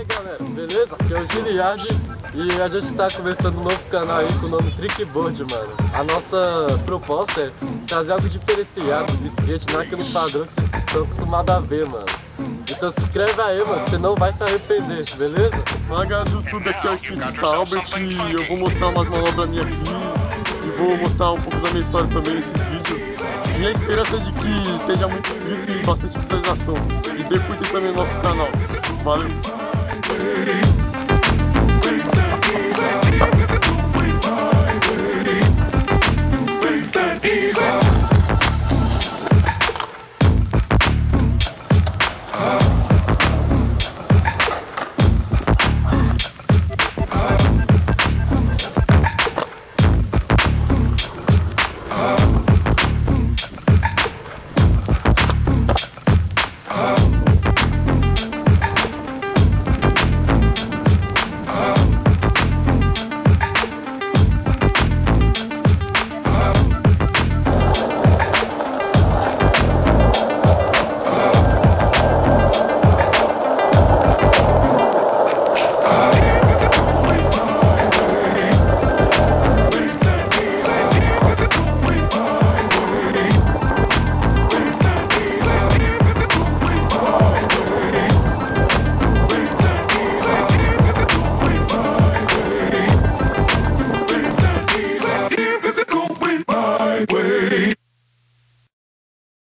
aí galera, beleza? Aqui é o Giliard e a gente tá começando um novo canal aí com o nome Trickboard, mano. A nossa proposta é trazer algo diferenciado do skate, não é aquele padrão que vocês estão acostumados a ver, mano. Então se inscreve aí, mano, você não vai se arrepender, beleza? Fala galera do YouTube, aqui é o skatista Albert e eu vou mostrar umas manobras minhas aqui e vou mostrar um pouco da minha história também nesses vídeos. Minha esperança é de que esteja muito inscrito e bastante visualização. E dê curtir também no nosso canal. Valeu!